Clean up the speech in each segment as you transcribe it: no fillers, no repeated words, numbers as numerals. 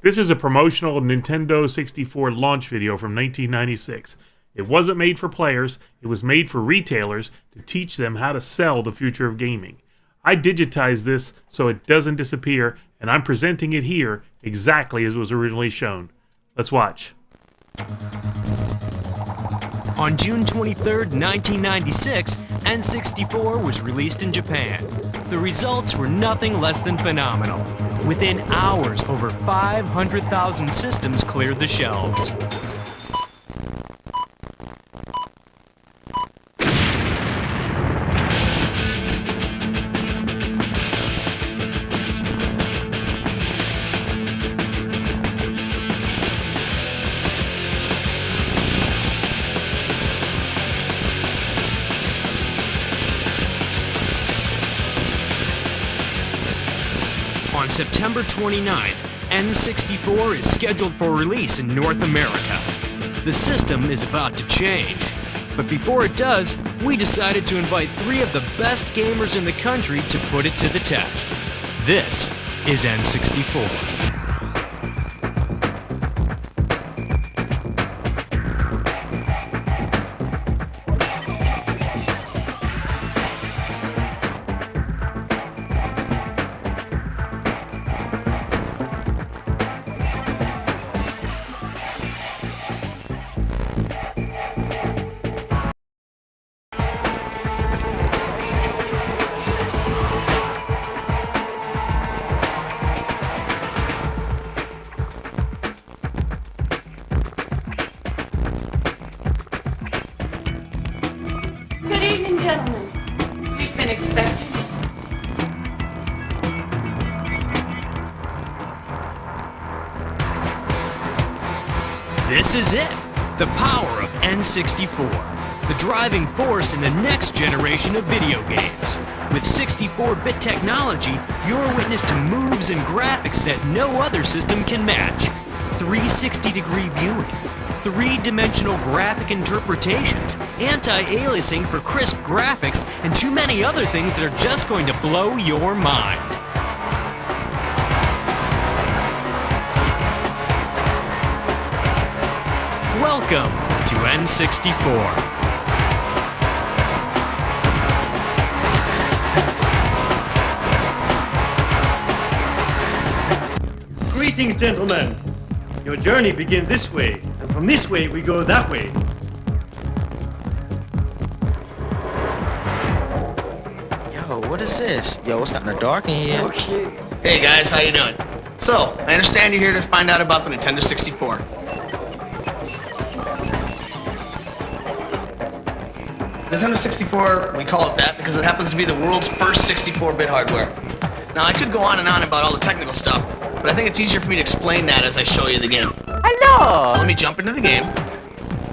This is a promotional Nintendo 64 launch video from 1996. It wasn't made for players, it was made for retailers to teach them how to sell the future of gaming. I digitized this so it doesn't disappear, and I'm presenting it here exactly as it was originally shown. Let's watch. On June 23, 1996, N64 was released in Japan. The results were nothing less than phenomenal. Within hours, over 500,000 systems cleared the shelves. On September 29th, N64 is scheduled for release in North America. The system is about to change. But before it does, we decided to invite 3 of the best gamers in the country to put it to the test. This is N64. Good evening, gentlemen. We've been expecting. This is it, the power of N64, the driving force in the next generation of video games. With 64-bit technology, you're witness to moves and graphics that no other system can match. 360-degree viewing, 3-dimensional graphic interpretations, anti-aliasing for crisp graphics, and too many other things that are just going to blow your mind. Welcome to N64. Greetings, gentlemen. Your journey begins this way, and from this way we go that way. Yo, what is this? Yo, it's kinda dark in here. Okay. Hey guys, how you doing? So, I understand you're here to find out about the Nintendo 64. Nintendo 64, we call it that because it happens to be the world's first 64-bit hardware. Now, I could go on and on about all the technical stuff, but I think it's easier for me to explain that as I show you the game. Hello! So let me jump into the game.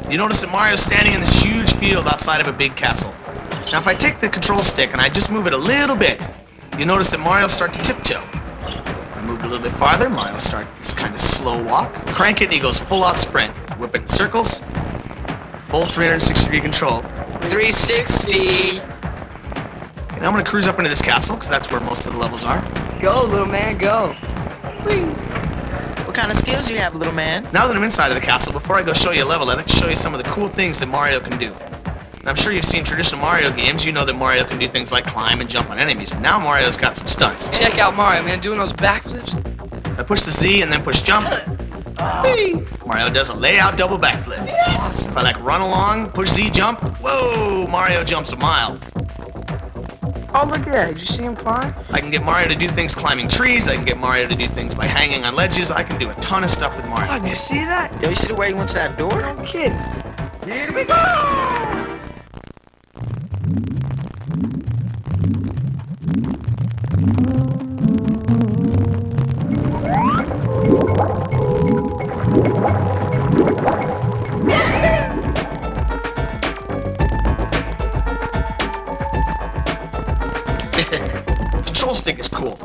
You notice that Mario's standing in this huge field outside of a big castle. Now, if I take the control stick and I just move it a little bit, you notice that Mario will start to tiptoe. If I move it a little bit farther, Mario will start this kind of slow walk. Crank it and he goes full-out sprint. Whip it in circles. Full 360-degree control. 360! Now I'm going to cruise up into this castle, because that's where most of the levels are. Go, little man, go. Whee. What kind of skills you have, little man? Now that I'm inside of the castle, before I go show you a level, I'd like to show you some of the cool things that Mario can do. And I'm sure you've seen traditional Mario games. You know that Mario can do things like climb and jump on enemies, but now Mario's got some stunts. Check out Mario, man, doing those backflips. I push the Z and then push jump. Whee! Mario does a layout double backflip. If I like run along, push Z, jump, whoa, Mario jumps a mile. Oh, look at that. Did you see him climb? I can get Mario to do things climbing trees. I can get Mario to do things by hanging on ledges. I can do a ton of stuff with Mario. Oh, did you see that? Yo, you see the way he went to that door? No kidding. Here we go! Control stick is cool.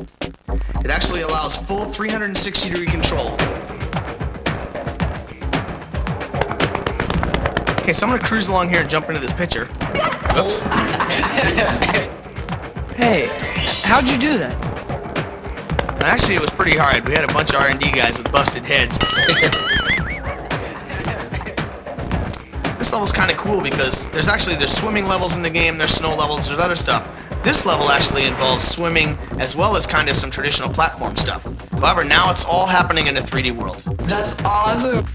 It actually allows full 360-degree control. Okay, so I'm gonna cruise along here and jump into this picture. Oops. Hey, how'd you do that? Actually, it was pretty hard. We had a bunch of R&D guys with busted heads. This level's kind of cool because there's swimming levels in the game, there's snow levels, there's other stuff. This level actually involves swimming as well as kind of some traditional platform stuff. However, now it's all happening in a 3D world. That's awesome.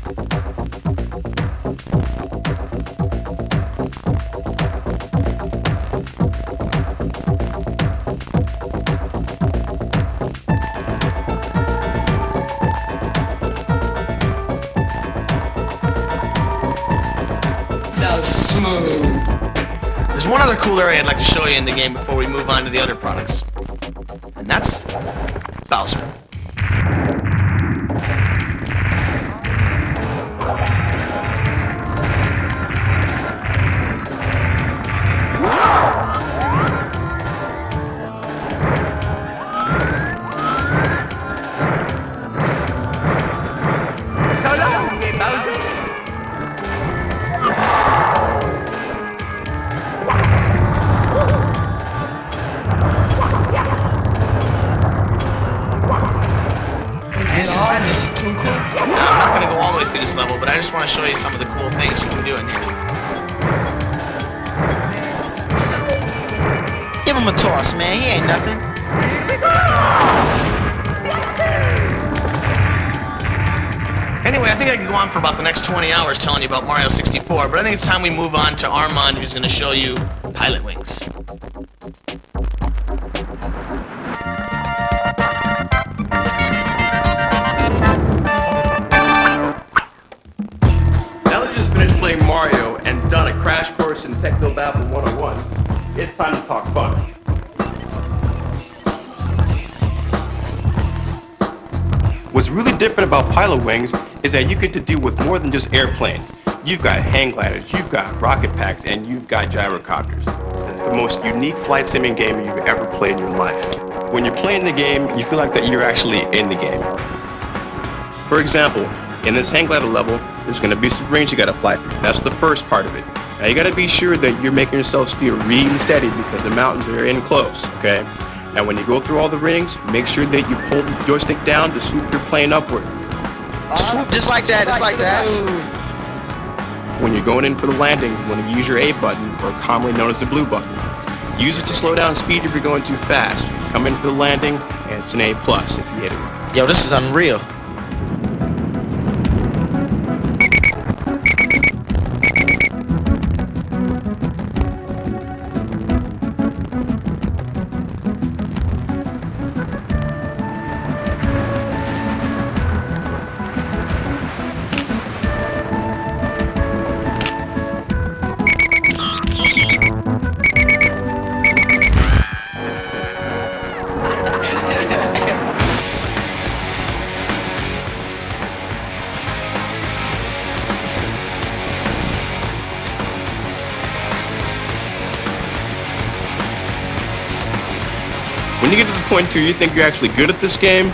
That was smooth. There's one other cool area I'd like to show you in the game before we move on to the other products. And that's Bowser. So long, Game Bowser. This is too cool. Now, I'm not going to go all the way through this level, but I just want to show you some of the cool things you can do in here. Give him a toss, man. He ain't nothing. Anyway, I think I could go on for about the next 20 hours telling you about Mario 64, but I think it's time we move on to Armand, who's going to show you Pilotwings. Now that you just finished playing Mario and done a crash course in Technobabble 101, it's time to talk fun. What's really different about Pilotwings is that you get to deal with more than just airplanes. You've got hang gliders, you've got rocket packs, and you've got gyrocopters. It's the most unique flight simming game you've ever played in your life. When you're playing the game, you feel like that you're actually in the game. For example, in this hang glider level, there's going to be some rings you got to fly through. That's the first part of it. Now you got to be sure that you're making yourself steer really steady because the mountains are in close, okay? Now when you go through all the rings, make sure that you pull the joystick down to swoop your plane upward. Swoop just like that, just like that. When you're going in for the landing, you want to use your A button, or commonly known as the blue button. Use it to slow down speed if you're going too fast. Come in for the landing, and it's an A+ if you hit it right. Yo, this is unreal. When you get to the point where you think you're actually good at this game,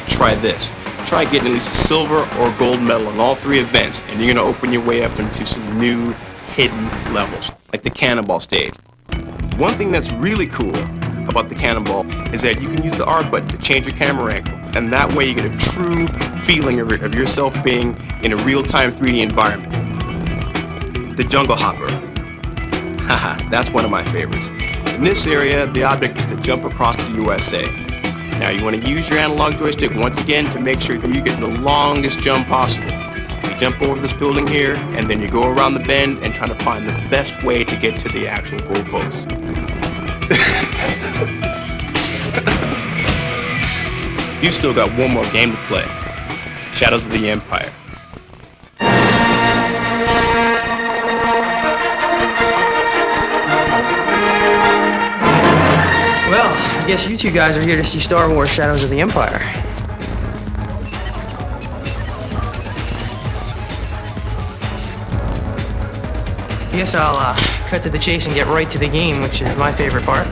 try this. Try getting at least a silver or gold medal in all 3 events, and you're going to open your way up into some new hidden levels, like the cannonball stage. One thing that's really cool about the cannonball is that you can use the R button to change your camera angle, and that way you get a true feeling of yourself being in a real-time 3D environment. The jungle hopper. Haha, that's one of my favorites. In this area, the object is to jump across the USA. Now you want to use your analog joystick once again to make sure that you get the longest jump possible. You jump over this building here, and then you go around the bend and try to find the best way to get to the actual goalpost. You've still got one more game to play. Shadows of the Empire. Well, I guess you two guys are here to see Star Wars Shadows of the Empire. I guess I'll cut to the chase and get right to the game, which is my favorite part.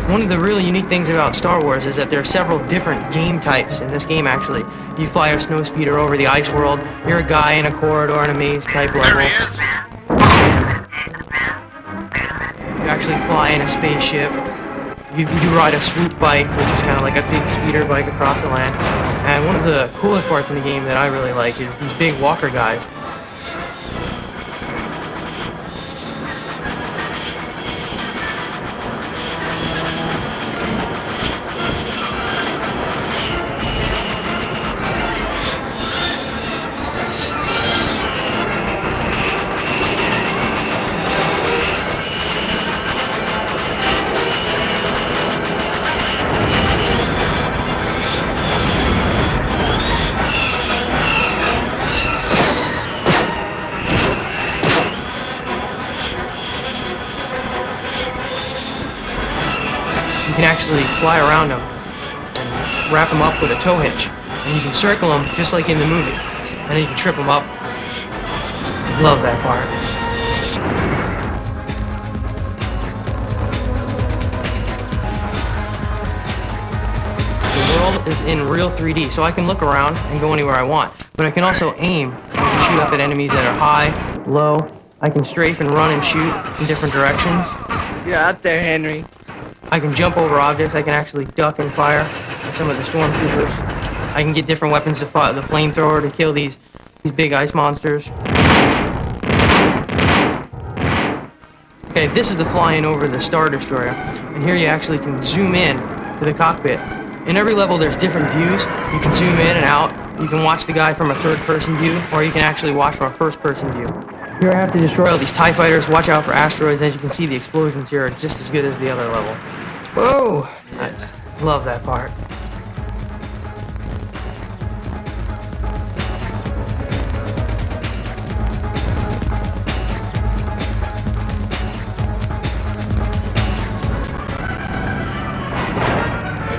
One of the really unique things about Star Wars is that there are several different game types in this game, actually. You fly a snowspeeder over the ice world, you're a guy in a corridor in a maze type level. There he is. You actually fly in a spaceship. You do ride a swoop bike, which is kind of like a big speeder bike across the land. And one of the coolest parts in the game that I really like is these big walker guys. You can actually fly around them and wrap them up with a tow hitch. And you can circle them just like in the movie. And then you can trip them up. Love that part. The world is in real 3D, so I can look around and go anywhere I want. But I can also aim. I can shoot up at enemies that are high, low. I can strafe and run and shoot in different directions. You're out there, Henry. I can jump over objects. I can actually duck and fire at some of the stormtroopers. I can get different weapons to fire, the flamethrower to kill these big ice monsters. Okay, this is the flying over the Star Destroyer. And here you actually can zoom in to the cockpit. In every level there's different views. You can zoom in and out. You can watch the guy from a third-person view, or you can actually watch from a first-person view. Here I have to destroy all these TIE fighters. Watch out for asteroids. As you can see, the explosions here are just as good as the other level. Whoa! I just love that part.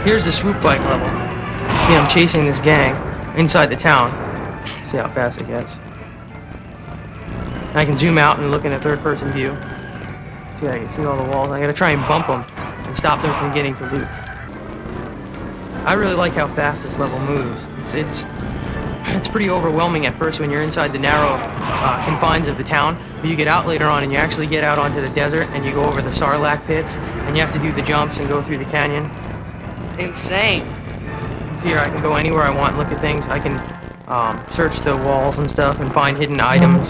Here's the swoop bike level. See, I'm chasing this gang inside the town. See how fast it gets. I can zoom out and look in a third-person view. See, I can see all the walls. I gotta try and bump them and stop them from getting to loot. I really like how fast this level moves. It's pretty overwhelming at first when you're inside the narrow confines of the town, but you get out later on and you actually get out onto the desert and you go over the Sarlacc pits and you have to do the jumps and go through the canyon. It's insane. Here I can go anywhere I want, look at things. I can search the walls and stuff and find hidden items.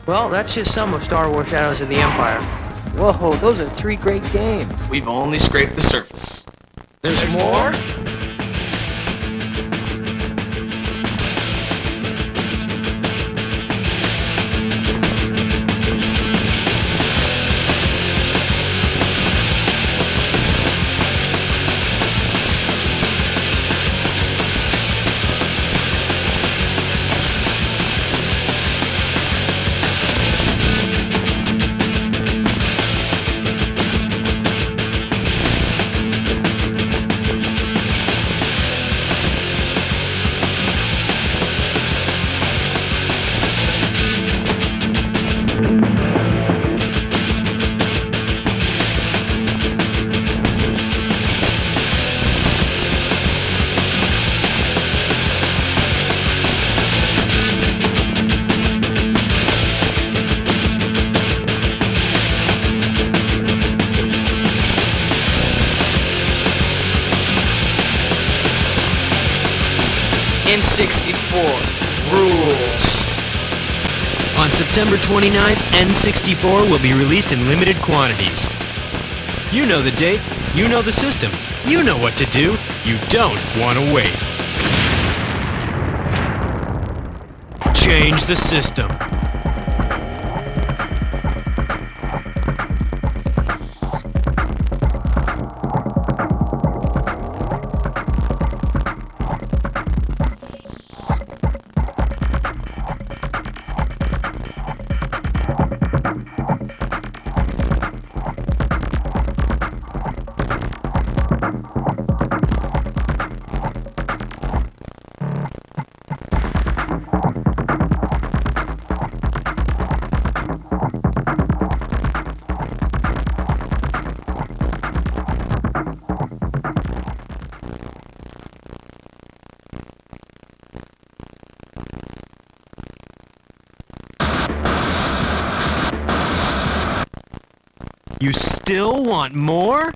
Well, that's just some of Star Wars Shadows of the Empire. Whoa, those are 3 great games. We've only scraped the surface. There's more? N64 rules. On September 29th, N64 will be released in limited quantities. You know the date, you know the system, you know what to do, you don't want to wait. Change the system. You still want more?